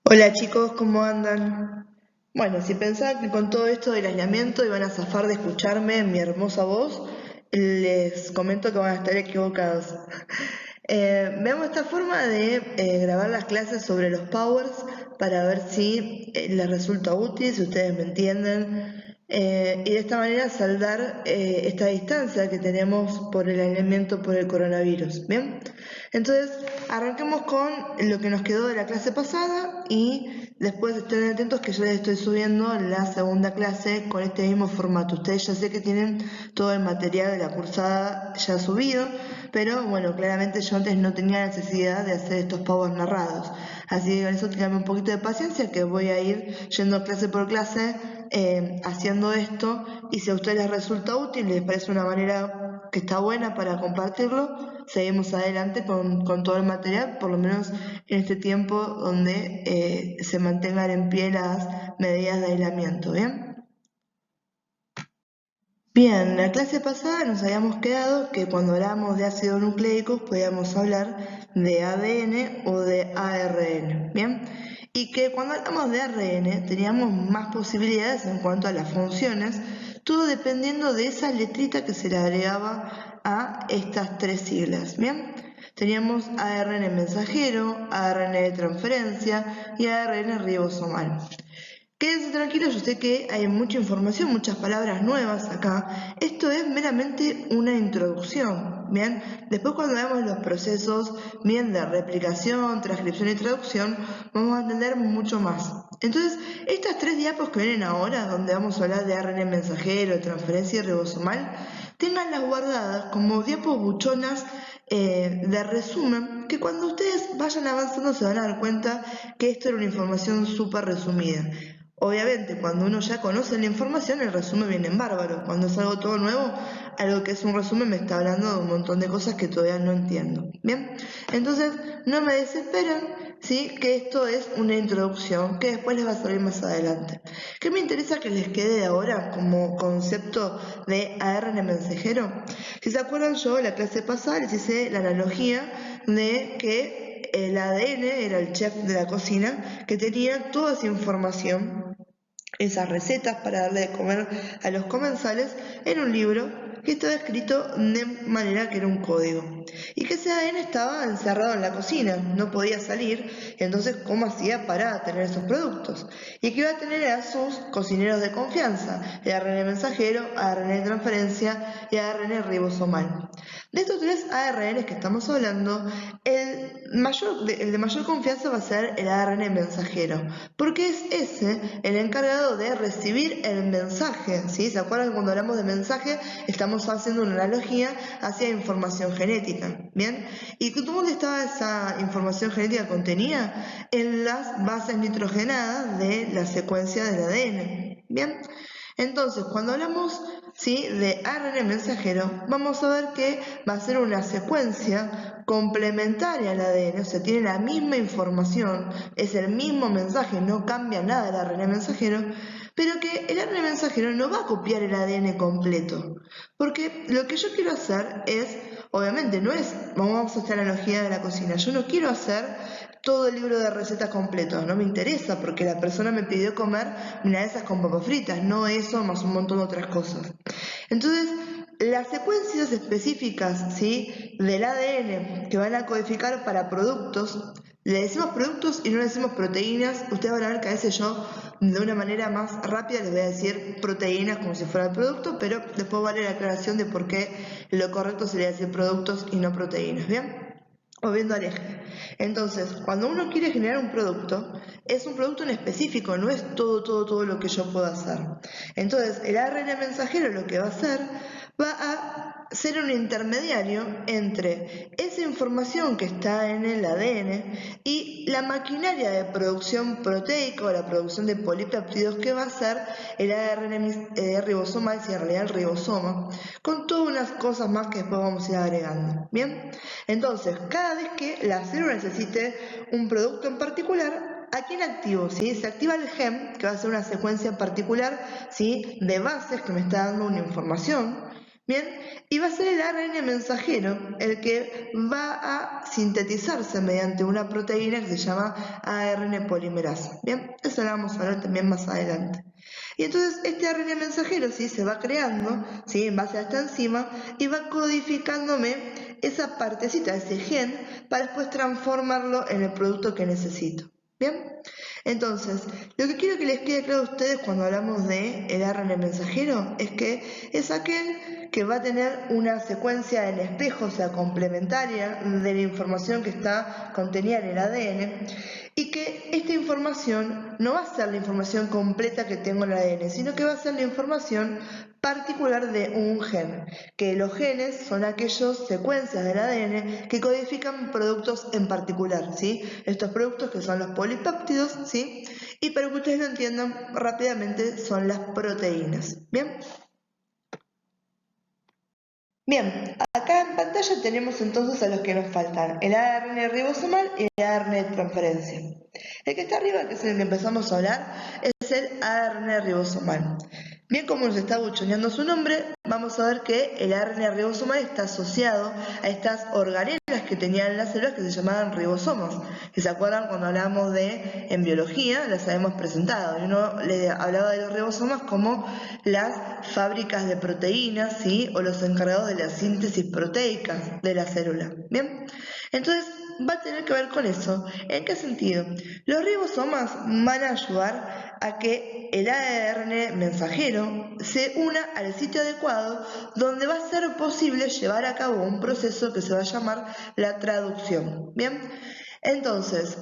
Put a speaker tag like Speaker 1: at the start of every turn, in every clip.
Speaker 1: Hola chicos, ¿cómo andan? Bueno, si pensaban que con todo esto del aislamiento iban a zafar de escucharme mi hermosa voz, les comento que van a estar equivocados. Veamos esta forma de grabar las clases sobre los powers para ver si les resulta útil, si ustedes me entienden, y de esta manera saldar esta distancia que tenemos por el aislamiento por el coronavirus. ¿Bien? Entonces, arranquemos con lo que nos quedó de la clase pasada y después estén atentos que yo les estoy subiendo la segunda clase con este mismo formato. Ustedes ya sé que tienen todo el material de la cursada ya subido, pero bueno, claramente yo antes no tenía necesidad de hacer estos powers narrados. Así que con eso tengan un poquito de paciencia que voy a ir yendo clase por clase haciendo esto, y si a ustedes les resulta útil, les parece una manera que está buena para compartirlo, seguimos adelante con todo el material, por lo menos en este tiempo donde se mantengan en pie las medidas de aislamiento. ¿Bien? Bien, la clase pasada nos habíamos quedado que cuando hablamos de ácidos nucleicos podíamos hablar de ADN o de ARN, ¿bien? Y que cuando hablamos de ARN teníamos más posibilidades en cuanto a las funciones, todo dependiendo de esa letrita que se le agregaba a estas tres siglas, ¿bien? Teníamos ARN mensajero, ARN de transferencia y ARN ribosomal. Quédense tranquilos, yo sé que hay mucha información, muchas palabras nuevas acá. Esto es meramente una introducción, ¿bien? Después cuando veamos los procesos, bien, de replicación, transcripción y traducción, vamos a entender mucho más. Entonces, estas tres diapos que vienen ahora, donde vamos a hablar de ARN mensajero, transferencia y ribosomal, ténganlas guardadas como diapos buchonas de resumen, que cuando ustedes vayan avanzando se van a dar cuenta que esto era una información súper resumida. Obviamente, cuando uno ya conoce la información, el resumen viene en bárbaro. Cuando es algo todo nuevo, algo que es un resumen me está hablando de un montón de cosas que todavía no entiendo. ¿Bien? Entonces, no me desesperen, ¿sí? Que esto es una introducción que después les va a salir más adelante. ¿Qué me interesa que les quede ahora como concepto de ARN mensajero? Si se acuerdan, yo en la clase pasada les hice la analogía de que el ADN era el chef de la cocina que tenía toda esa información, esas recetas para darle de comer a los comensales en un libro que estaba escrito de manera que era un código. Y que ese ADN estaba encerrado en la cocina, no podía salir, entonces ¿cómo hacía para tener esos productos? Y que iba a tener a sus cocineros de confianza, el ARN mensajero, ARN de transferencia y ARN ribosomal. De estos tres ARNs que estamos hablando, el de mayor confianza va a ser el ARN mensajero, porque es ese el encargado de recibir el mensaje, ¿sí? ¿Se acuerdan que cuando hablamos de mensaje estamos haciendo una analogía hacia información genética? ¿Bien? ¿Y dónde estaba esa información genética contenida? En las bases nitrogenadas de la secuencia del ADN. ¿Bien? Entonces, cuando hablamos, ¿sí?, de ARN mensajero, vamos a ver que va a ser una secuencia complementaria al ADN, o sea, tiene la misma información, es el mismo mensaje, no cambia nada el ARN mensajero, pero que el ARN mensajero no va a copiar el ADN completo, porque lo que yo quiero hacer es, obviamente, no es, vamos a hacer analogía de la cocina, yo no quiero hacer todo el libro de recetas completo, no me interesa porque la persona me pidió comer milanesas con papas fritas, no eso más un montón de otras cosas. Entonces, las secuencias específicas, ¿sí?, del ADN que van a codificar para productos, le decimos productos y no le decimos proteínas. Ustedes van a ver que a veces yo de una manera más rápida les voy a decir proteínas como si fuera el producto, pero después vale la aclaración de por qué lo correcto sería decir productos y no proteínas, ¿bien? O viendo al eje. Entonces, cuando uno quiere generar un producto, es un producto en específico, no es todo lo que yo puedo hacer. Entonces, el ARN mensajero lo que va a hacer, va a ser un intermediario entre esa información que está en el ADN y la maquinaria de producción proteica o la producción de polipéptidos que va a ser el ARN ribosomal, si en realidad el ribosoma, con todas unas cosas más que después vamos a ir agregando. ¿Bien? Entonces, cada vez que la célula necesite un producto en particular, aquí en activo, ¿sí?, se activa el GEM, que va a ser una secuencia en particular, ¿sí?, de bases que me está dando una información. Bien, y va a ser el ARN mensajero el que va a sintetizarse mediante una proteína que se llama ARN polimerasa. Bien, eso lo vamos a ver también más adelante. Y entonces este ARN mensajero ¿sí? Se va creando ¿sí? En base a esta enzima y va codificándome esa partecita, ese gen, para después transformarlo en el producto que necesito. Bien, entonces, lo que quiero que les quede claro a ustedes cuando hablamos de el ARN mensajero es que es aquel que va a tener una secuencia en espejo, o sea, complementaria de la información que está contenida en el ADN, y que esta información no va a ser la información completa que tengo en el ADN, sino que va a ser la información particular de un gen, que los genes son aquellas secuencias del ADN que codifican productos en particular, ¿sí? Estos productos que son los polipéptidos, ¿sí? Y para que ustedes lo entiendan rápidamente son las proteínas, ¿bien? Bien, acá en pantalla tenemos entonces a los que nos faltan, el ARN ribosomal y el ARN de transferencia. El que está arriba, que es el que empezamos a hablar, es el ARN ribosomal. Bien, como nos está buchoneando su nombre, vamos a ver que el ARN ribosomal está asociado a estas organelas que tenían las células que se llamaban ribosomas. Si se acuerdan, cuando hablamos en biología, las habíamos presentado. Y uno le hablaba de los ribosomas como las fábricas de proteínas, ¿sí? O los encargados de la síntesis proteica de la célula. Bien, entonces va a tener que ver con eso. ¿En qué sentido? Los ribosomas van a ayudar a que el ARN mensajero se una al sitio adecuado donde va a ser posible llevar a cabo un proceso que se va a llamar la traducción. Bien, entonces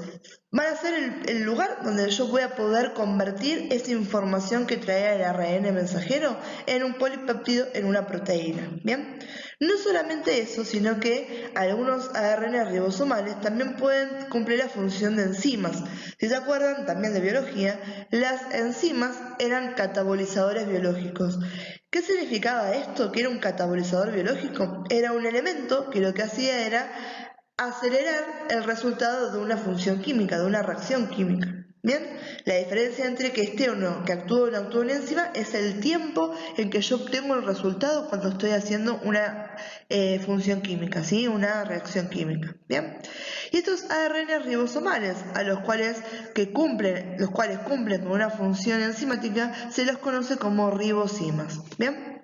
Speaker 1: van a ser el lugar donde yo voy a poder convertir esa información que trae el ARN mensajero en un polipéptido, en una proteína. Bien, no solamente eso, sino que algunos ARN ribosomales también pueden cumplir la función de enzimas. Si se acuerdan también de biología, las enzimas eran catabolizadores biológicos. ¿Qué significaba esto? ¿Que era un catabolizador biológico? Era un elemento que lo que hacía era acelerar el resultado de una función química, de una reacción química. Bien, la diferencia entre que esté o no, que actúe o no actúe una enzima, es el tiempo en que yo obtengo el resultado cuando estoy haciendo una función química, ¿sí? Una reacción química. Bien, y estos ARN ribosomales, a los cuales cumplen con una función enzimática, se los conoce como ribosimas. Bien.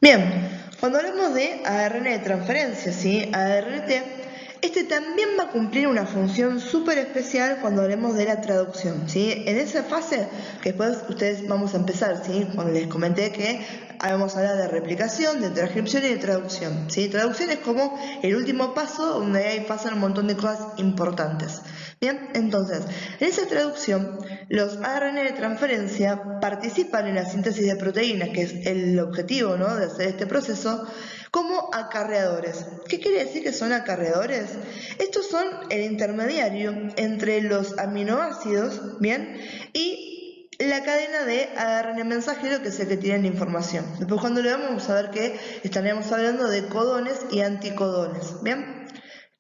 Speaker 1: Bien, cuando hablamos de ARN de transferencia, ¿sí? ARNT, este también va a cumplir una función súper especial cuando hablemos de la traducción, ¿sí? En esa fase, que después ustedes vamos a empezar, ¿sí? Cuando les comenté que vamos a hablar de replicación, de transcripción y de traducción, ¿sí? Traducción es como el último paso donde ahí pasan un montón de cosas importantes. Bien, entonces, en esa traducción, los ARN de transferencia participan en la síntesis de proteínas, que es el objetivo, ¿no? De hacer este proceso, como acarreadores. ¿Qué quiere decir que son acarreadores? Estos son el intermediario entre los aminoácidos, ¿bien? Y la cadena de ARN mensajero, que es el que tiene la información. Después cuando lo veamos vamos a ver que estaríamos hablando de codones y anticodones, ¿bien?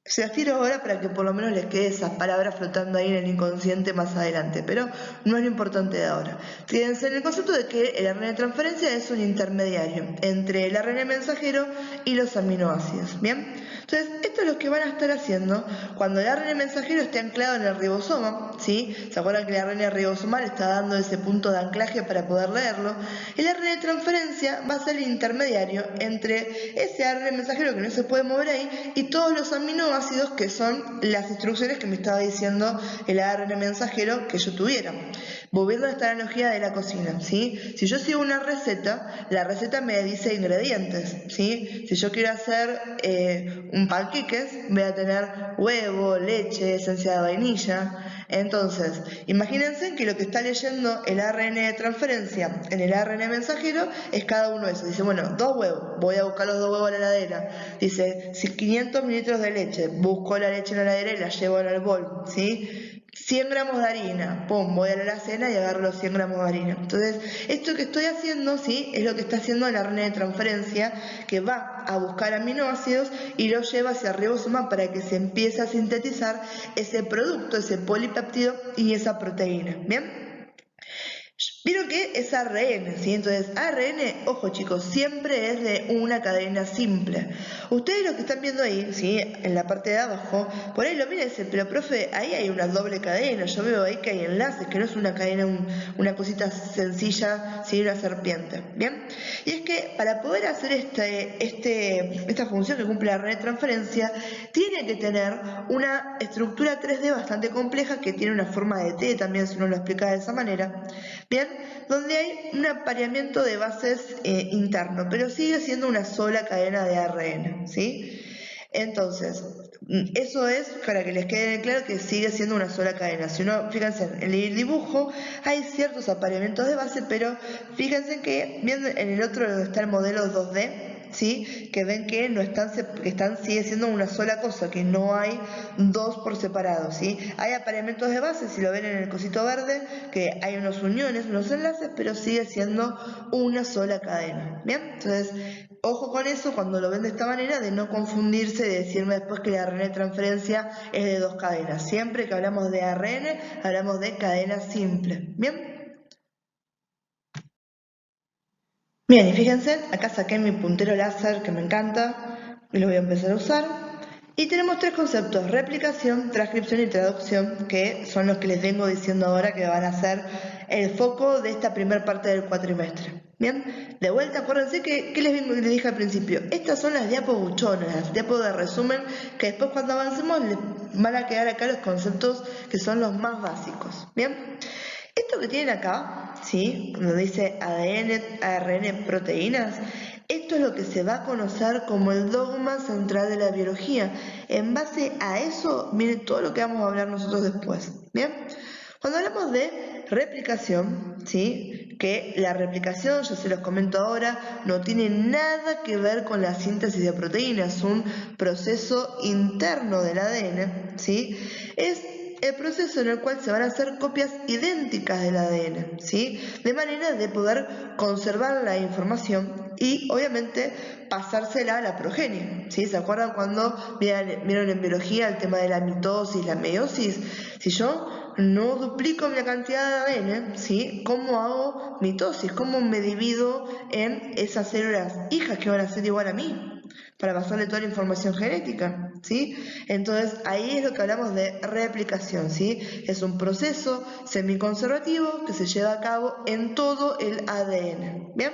Speaker 1: Se las tiro ahora para que por lo menos les quede esas palabras flotando ahí en el inconsciente más adelante, pero no es lo importante de ahora. Fíjense en el concepto de que el ARN de transferencia es un intermediario entre el ARN mensajero y los aminoácidos, ¿bien? Entonces, esto es lo que van a estar haciendo cuando el ARN mensajero esté anclado en el ribosoma, ¿sí? ¿Se acuerdan que el ARN ribosomal está dando ese punto de anclaje para poder leerlo? El ARN de transferencia va a ser el intermediario entre ese ARN mensajero que no se puede mover ahí y todos los aminoácidos que son las instrucciones que me estaba diciendo el ARN mensajero que yo tuviera. Volviendo a esta analogía de la cocina, ¿sí? Si yo sigo una receta, la receta me dice ingredientes, ¿sí? Si yo quiero hacer un panqueques, voy a tener huevo, leche, esencia de vainilla. Entonces, imagínense que lo que está leyendo el ARN de transferencia en el ARN mensajero es cada uno de esos. Dice, bueno, 2 huevos, voy a buscar los 2 huevos en la heladera. Dice, si 500 mililitros de leche, busco la leche en la heladera y la llevo en el bol, ¿sí? 100 gramos de harina, pum, voy a la alacena y agarro los 100 gramos de harina. Entonces, esto que estoy haciendo, ¿sí? Es lo que está haciendo el ARN de transferencia, que va a buscar aminoácidos y los lleva hacia el ribosoma para que se empiece a sintetizar ese producto, ese polipéptido y esa proteína, ¿bien? Vieron que es ARN, ¿sí? Entonces, ARN, ojo chicos, siempre es de una cadena simple. Ustedes lo que están viendo ahí, ¿sí? En la parte de abajo, por ahí lo miran y dicen, pero profe, ahí hay una doble cadena, yo veo ahí que hay enlaces, que no es una cadena, una cosita sencilla, ¿sí? Una serpiente, ¿bien? Y es que para poder hacer esta función que cumple la red de transferencia, tiene que tener una estructura 3D bastante compleja que tiene una forma de T también, si uno lo explica de esa manera, ¿bien? Donde hay un apareamiento de bases interno, pero sigue siendo una sola cadena de ARN, ¿sí? Entonces, eso es para que les quede claro que sigue siendo una sola cadena. Si uno, fíjense, en el dibujo hay ciertos apareamientos de base, pero fíjense que viendo en el otro donde está el modelo 2D, ¿sí? Que ven que no sigue siendo una sola cosa, que no hay dos por separado, ¿sí? Hay apareamientos de base, si lo ven en el cosito verde, que hay unos uniones, unos enlaces, pero sigue siendo una sola cadena, ¿bien? Entonces, ojo con eso cuando lo ven de esta manera, de no confundirse, de decirme después que la ARN de transferencia es de dos cadenas. Siempre que hablamos de ARN, hablamos de cadena simple, ¿bien? Bien, y fíjense, acá saqué mi puntero láser que me encanta y lo voy a empezar a usar. Y tenemos tres conceptos, replicación, transcripción y traducción, que son los que les vengo diciendo ahora que van a ser el foco de esta primera parte del cuatrimestre. Bien, de vuelta, acuérdense que les dije al principio, estas son las diapos buchonas, las diapos de resumen, que después cuando avancemos les van a quedar acá los conceptos que son los más básicos. Bien. Esto que tienen acá, ¿sí? Cuando dice ADN, ARN, proteínas, esto es lo que se va a conocer como el dogma central de la biología. En base a eso, miren todo lo que vamos a hablar nosotros después, ¿bien? Cuando hablamos de replicación, ¿sí? Que la replicación, yo se los comento ahora, no tiene nada que ver con la síntesis de proteínas, es un proceso interno del ADN, ¿sí? Es el proceso en el cual se van a hacer copias idénticas del ADN, ¿sí? De manera de poder conservar la información y obviamente pasársela a la progenie, ¿sí? ¿Se acuerdan cuando vieron en biología el tema de la mitosis, la meiosis? Si yo no duplico la cantidad de ADN, ¿sí? ¿Cómo hago mitosis? ¿Cómo me divido en esas células hijas que van a ser igual a mí? Para pasarle toda la información genética, ¿sí? Entonces ahí es lo que hablamos de replicación, ¿sí? Es un proceso semiconservativo que se lleva a cabo en todo el ADN, ¿bien?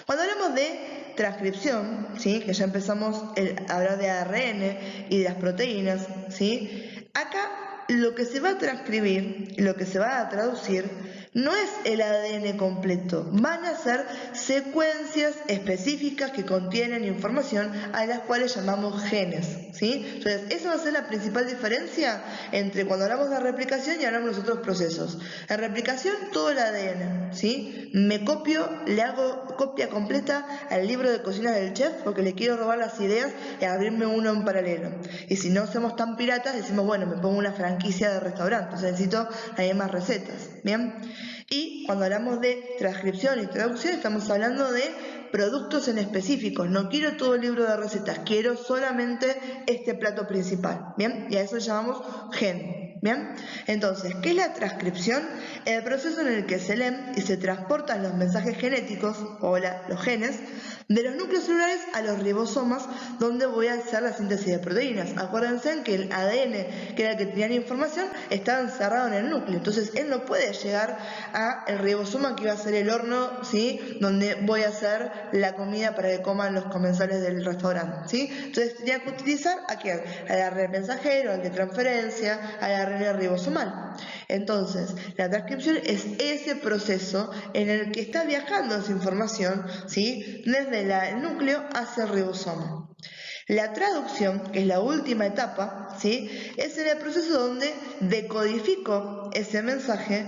Speaker 1: Cuando hablamos de transcripción, ¿sí? Que ya empezamos a hablar de ARN y de las proteínas, ¿sí? Acá lo que se va a transcribir, lo que se va a traducir, no es el ADN completo, van a ser secuencias específicas que contienen información a las cuales llamamos genes, ¿sí? Entonces, esa va a ser la principal diferencia entre cuando hablamos de replicación y hablamos de los otros procesos. En replicación, todo el ADN, ¿sí? Me copio, le hago copia completa al libro de cocina del chef porque le quiero robar las ideas y abrirme uno en paralelo. Y si no somos tan piratas, decimos, bueno, me pongo una franquicia de restaurante, entonces necesito las más recetas, ¿bien? Y cuando hablamos de transcripción y traducción, estamos hablando de productos en específicos. No quiero todo el libro de recetas, quiero solamente este plato principal, ¿bien? Y a eso llamamos gen, ¿bien? Entonces, ¿qué es la transcripción? El proceso en el que se leen y se transportan los mensajes genéticos, o los genes, de los núcleos celulares a los ribosomas, donde voy a hacer la síntesis de proteínas. Acuérdense que el ADN, que era el que tenía la información, estaba encerrado en el núcleo, entonces él no puede llegar al ribosoma, que iba a ser el horno, ¿sí? Donde voy a hacer la comida para que coman los comensales del restaurante, ¿sí? Entonces tenía que utilizar ¿a quién? Al ARN mensajero, al de transferencia, al ARN ribosomal. Entonces, la transcripción es ese proceso en el que está viajando esa información, ¿sí? Desde el núcleo hacia el ribosoma. La traducción, que es la última etapa, ¿sí? Es en el proceso donde decodifico ese mensaje,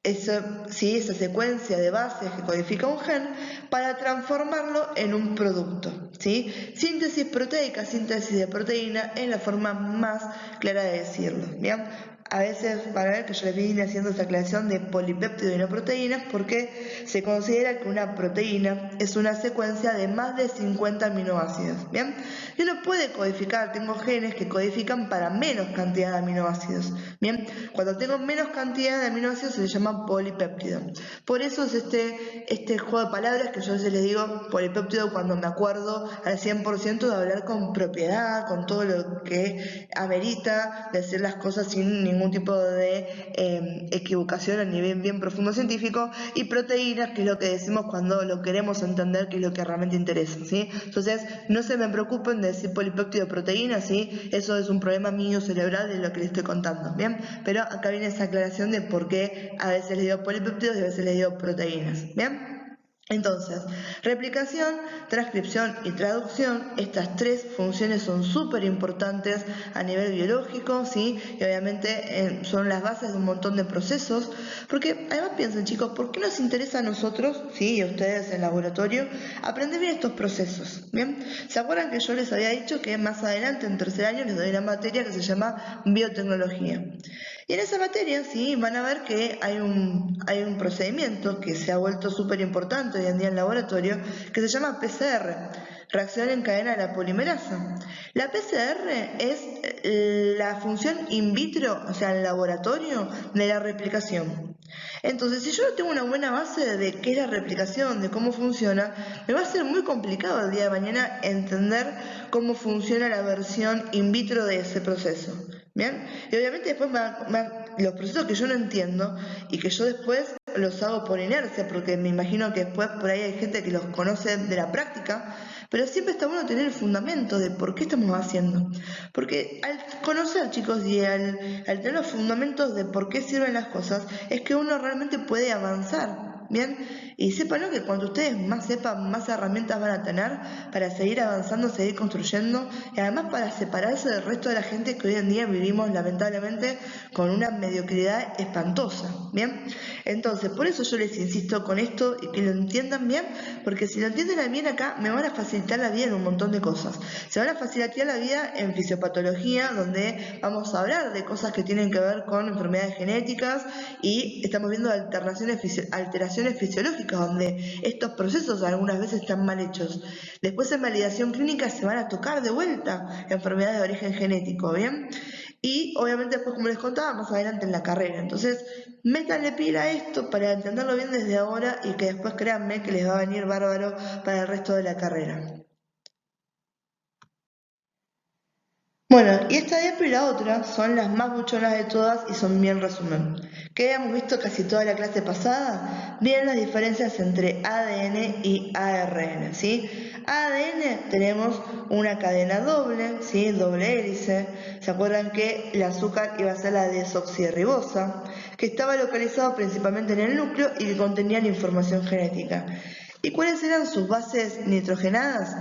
Speaker 1: esa secuencia de bases que codifica un gen, para transformarlo en un producto, ¿sí? Síntesis proteica, síntesis de proteína, es la forma más clara de decirlo, ¿bien? a veces van a ver que yo les vine haciendo esa aclaración de polipéptido y no proteínas porque se considera que una proteína es una secuencia de más de 50 aminoácidos, ¿bien? Y uno puede codificar, tengo genes que codifican para menos cantidad de aminoácidos, ¿bien? Cuando tengo menos cantidad de aminoácidos se le llama polipéptido. Por eso es este juego de palabras que yo a veces les digo polipéptido cuando me acuerdo al 100% de hablar con propiedad, con todo lo que amerita decir las cosas sin ningún tipo de equivocación a nivel bien profundo científico, y proteínas, que es lo que decimos cuando lo queremos entender, que es lo que realmente interesa, ¿sí? Entonces, no se me preocupen de decir polipéptido o proteína, ¿sí? Eso es un problema mío cerebral de lo que les estoy contando, ¿bien? Pero acá viene esa aclaración de por qué a veces les digo polipéptidos y a veces les digo proteínas, ¿bien? Entonces, replicación, transcripción y traducción, estas tres funciones son súper importantes a nivel biológico, ¿sí? Y obviamente son las bases de un montón de procesos, porque además piensen, chicos, ¿por qué nos interesa a nosotros, sí, y a ustedes en laboratorio, aprender bien estos procesos? ¿Bien? ¿Se acuerdan que yo les había dicho que más adelante, en tercer año, les doy una materia que se llama biotecnología? Y en esa materia, sí, van a ver que hay un procedimiento que se ha vuelto súper importante hoy en día en laboratorio, que se llama PCR, reacción en cadena de la polimerasa. La PCR es la función in vitro, o sea, en laboratorio, de la replicación. Entonces, si yo no tengo una buena base de qué es la replicación, de cómo funciona, me va a ser muy complicado el día de mañana entender cómo funciona la versión in vitro de ese proceso. ¿Bien? Y obviamente después los procesos que yo no entiendo y que yo después los hago por inercia, porque me imagino que después por ahí hay gente que los conoce de la práctica, pero siempre está bueno tener el fundamento de por qué estamos haciendo. Porque al conocer, chicos, y al tener los fundamentos de por qué sirven las cosas, es que uno realmente puede avanzar, ¿bien? Y sépanlo que cuando ustedes más sepan, más herramientas van a tener para seguir avanzando, seguir construyendo, y además para separarse del resto de la gente que hoy en día vivimos lamentablemente con una mediocridad espantosa, ¿bien? Entonces, por eso yo les insisto con esto y que lo entiendan bien, porque si lo entienden bien acá, me van a facilitar la vida en un montón de cosas. Se van a facilitar la vida en fisiopatología, donde vamos a hablar de cosas que tienen que ver con enfermedades genéticas y estamos viendo alteraciones fisiológicas, donde estos procesos algunas veces están mal hechos. Después en validación clínica se van a tocar de vuelta enfermedades de origen genético, ¿bien? Y obviamente después, como les contaba, más adelante en la carrera. Entonces, métanle pila a esto para entenderlo bien desde ahora y que después créanme que les va a venir bárbaro para el resto de la carrera. Bueno, y esta diapo y la otra son las más buchonas de todas y son bien resumen. ¿Qué habíamos visto casi toda la clase pasada? Bien las diferencias entre ADN y ARN, ¿sí? ADN tenemos una cadena doble, ¿sí? Doble hélice. ¿Se acuerdan que el azúcar iba a ser la desoxirribosa? Que estaba localizado principalmente en el núcleo y que contenía la información genética. ¿Y cuáles eran sus bases nitrogenadas?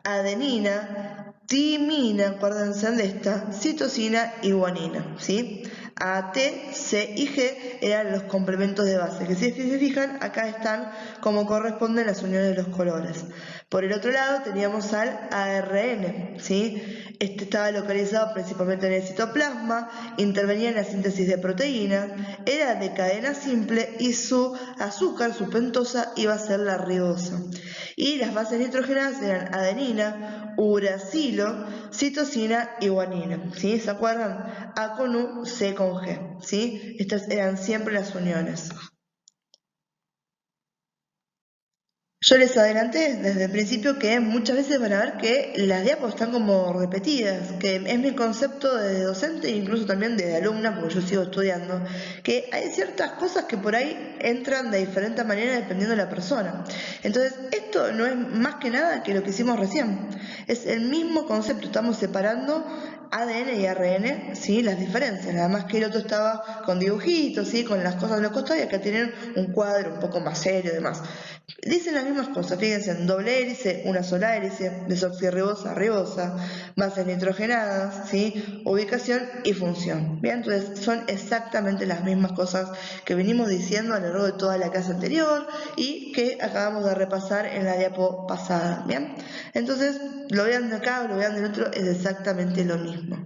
Speaker 1: Adenina, timina, acuérdense de esta, citosina y guanina, ¿sí? A, T, C y G eran los complementos de base, que si se fijan, acá están como corresponden las uniones de los colores. Por el otro lado teníamos al ARN, ¿sí? Este estaba localizado principalmente en el citoplasma, intervenía en la síntesis de proteínas, era de cadena simple y su azúcar, su pentosa, iba a ser la ribosa. Y las bases nitrogenadas eran adenina, uracilo, citosina y guanina, ¿sí? ¿Se acuerdan? A con U, C con G, ¿sí? Estas eran siempre las uniones. Yo les adelanté desde el principio que muchas veces van a ver que las diapos están como repetidas, que es mi concepto de docente e incluso también de alumna, porque yo sigo estudiando, que hay ciertas cosas que por ahí entran de diferente manera dependiendo de la persona. Entonces, esto no es más que nada que lo que hicimos recién. Es el mismo concepto, estamos separando ADN y ARN, ¿sí? Las diferencias, nada más que el otro estaba con dibujitos, ¿sí? Con las cosas de los costados, y acá tienen un cuadro un poco más serio y demás. Dicen las mismas cosas, fíjense, en doble hélice, una sola hélice, desoxirribosa, ribosa, bases nitrogenadas, ¿sí? Ubicación y función. Bien, entonces son exactamente las mismas cosas que venimos diciendo a lo largo de toda la clase anterior y que acabamos de repasar en la diapo pasada. Bien, entonces lo vean de acá o lo vean del otro, es exactamente lo mismo.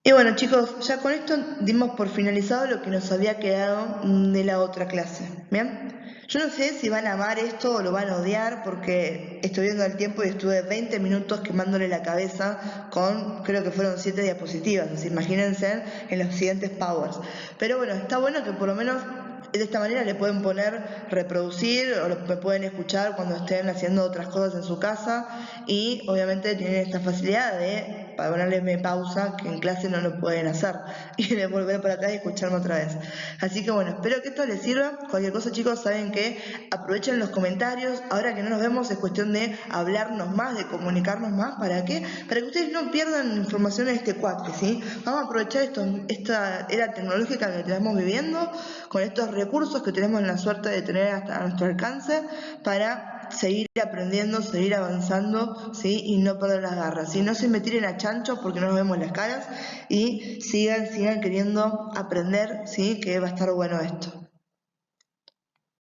Speaker 1: Y bueno chicos, ya con esto dimos por finalizado lo que nos había quedado de la otra clase, ¿bien? Yo no sé si van a amar esto o lo van a odiar porque estoy viendo el tiempo y estuve 20 minutos quemándole la cabeza con, creo que fueron 7 diapositivas, así imagínense en los siguientes powers. Pero bueno, está bueno que por lo menos de esta manera le pueden poner reproducir o me pueden escuchar cuando estén haciendo otras cosas en su casa y obviamente tienen esta facilidad de para ponerle pausa que en clase no lo pueden hacer y de volver para atrás y escucharme otra vez. Así que bueno, espero que esto les sirva. Cualquier cosa chicos saben que aprovechen los comentarios. Ahora que no nos vemos es cuestión de hablarnos más, de comunicarnos más. ¿Para qué? Para que ustedes no pierdan información en este cuatri, ¿sí? Vamos a aprovechar esta era tecnológica que estamos viviendo con estos recursos que tenemos la suerte de tener hasta a nuestro alcance para seguir aprendiendo, seguir avanzando, ¿sí? Y no perder las garras, ¿sí? No se me tiren a chancho porque no nos vemos las caras y sigan queriendo aprender, ¿sí? Que va a estar bueno esto.